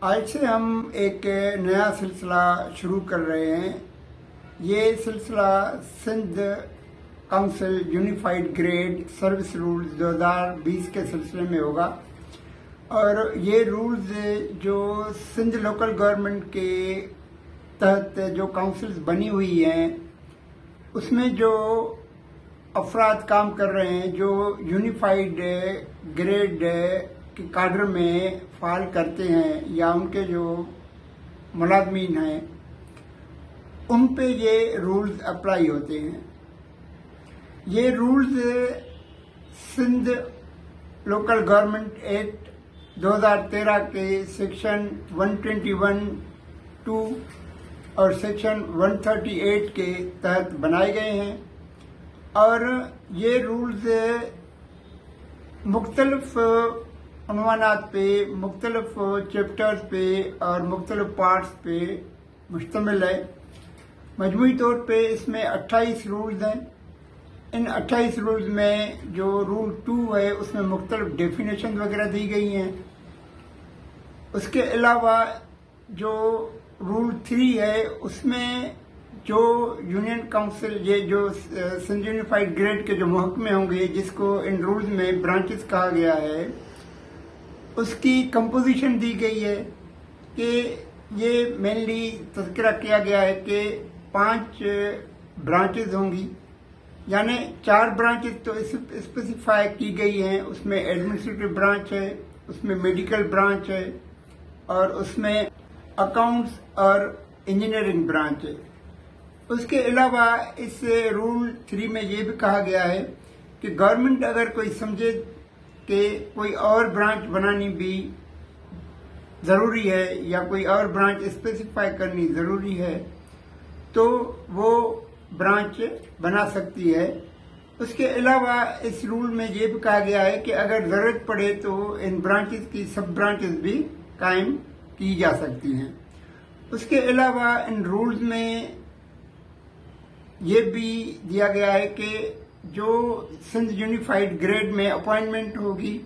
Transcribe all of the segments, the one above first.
आज से हम एक नया सिलसिला शुरू कर रहे हैं। ये सिलसिला Sindh council unified grade service rules 2020 के सिलसिले में होगा। और ये रूल्स जो सिंध लोकल गवर्नमेंट के तहत जो काउंसिल्स बनी हुई हैं उसमें जो अफराद काम कर रहे हैं, जो यूनिफाइड ग्रेड के काडर में फाल करते हैं या उनके जो मुलाजमीन हैं, उन पे ये रूल्स अप्लाई होते हैं। ये rules Sindh local government act 2013 के सेक्शन 121(2) और सेक्शन 138 के तहत बनाए गए हैं। और ये रूल्स मुख्तलिफ उन्वानात पे, मुख्तलिफ चैप्टर्स पे और मुख्तलिफ पार्ट्स पे मुश्तमिल है। मजमूई तौर पे इसमें 28 रूल्स हैं। इन 28 रूल्स में जो रूल 2 है उसमें मुख्तलिफ डेफिनेशन वगैरह दी गई हैं। उसके अलावा जो रूल 3 है उसमें जो यूनियन काउंसिल, ये जो सिंध यूनिफाइड ग्रेड के जो महकमे होंगे जिसको इन रूल्स में ब्रांचेस कहा गया है, उसकी कंपोजिशन दी गई है कि ये मेनली तज़किरा किया गया है कि 5 ब्रांचेस होंगी, यानी 4 ब्रांचेस तो स्पेसिफाई की गई हैं। उसमें एडमिनिस्ट्रेटिव ब्रांच है, उसमें मेडिकल ब्रांच है और उसमें अकाउंट्स और इंजीनियरिंग ब्रांच है। उसके अलावा इस रूल 3 में ये भी कहा गया है कि गवर्नमेंट अगर कोई समझे कि कोई और ब्रांच बनानी भी ज़रूरी है या कोई और ब्रांच स्पेसिफाई करनी ज़रूरी है तो वो ब्रांच बना सकती है। उसके अलावा इस रूल में ये भी कहा गया है कि अगर ज़रूरत पड़े तो इन ब्रांचेस की सब ब्रांचेस भी कायम की जा सकती हैं। उसके अलावा इन रूल्स में ये भी दिया गया है कि जो सिंध यूनिफाइड ग्रेड में अपॉइंटमेंट होगी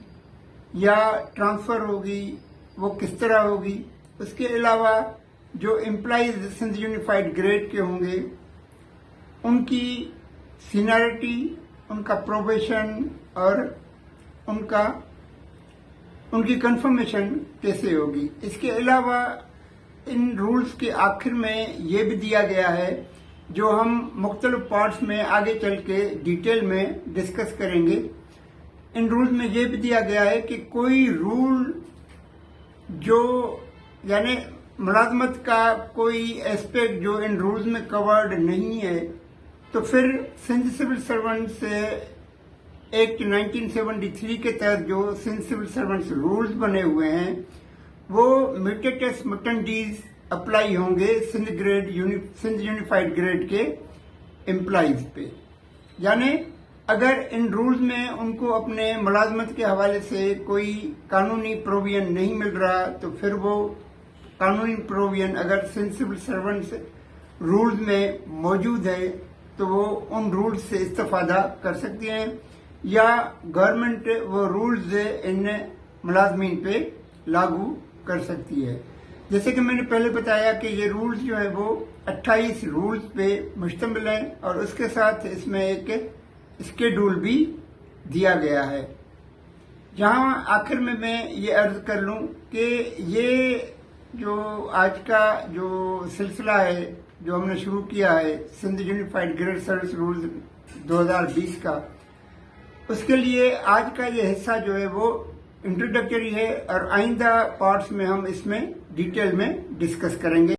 या ट्रांसफ़र होगी वो किस तरह होगी। उसके अलावा जो एम्प्लॉइज सिंध यूनिफाइड ग्रेड के होंगे उनकी सीनियरिटी, उनका प्रोबेशन और उनकी कंफर्मेशन कैसे होगी। इसके अलावा इन रूल्स के आखिर में ये भी दिया गया है, जो हम मुख्तलिफ पार्ट्स में आगे चल के डिटेल में डिस्कस करेंगे। इन रूल्स में ये भी दिया गया है कि कोई रूल जो यानी मुलाजमत का कोई एस्पेक्ट जो इन रूल्स में कवर्ड नहीं है तो फिर सिंध सिविल सर्वेंट्स एक्ट 1973 के तहत जो सिंध सिविल सर्वेंट्स रूल्स बने हुए हैं वो म्यूटेटस मुटेंडीज अप्लाई होंगे सिंध यूनिफाइड ग्रेड के एम्प्लॉइज पे। यानी अगर इन रूल्स में उनको अपने मुलाजमत के हवाले से कोई कानूनी प्रोविजन नहीं मिल रहा तो फिर वो कानूनी प्रोविजन अगर सिंध सिविल सर्वेंट्स रूल्स में मौजूद है तो वो उन रूल्स से इस्तेफादा कर सकते हैं या गवर्नमेंट वो रूल्स इन मुलाजमीन पे लागू कर सकती है। जैसे कि मैंने पहले बताया कि ये रूल्स जो है वो 28 रूल्स पे मुश्तमिल है और उसके साथ इसमें एक स्केड्यूल भी दिया गया है। जहां आखिर में मैं ये अर्ज कर लूं कि ये जो आज का जो सिलसिला है जो हमने शुरू किया है Sindh unified grade service rules 2020 का, उसके लिए आज का ये हिस्सा जो है वो इंट्रोडक्टरी है और आइंदा पार्ट्स में हम इसमें डिटेल में डिस्कस करेंगे।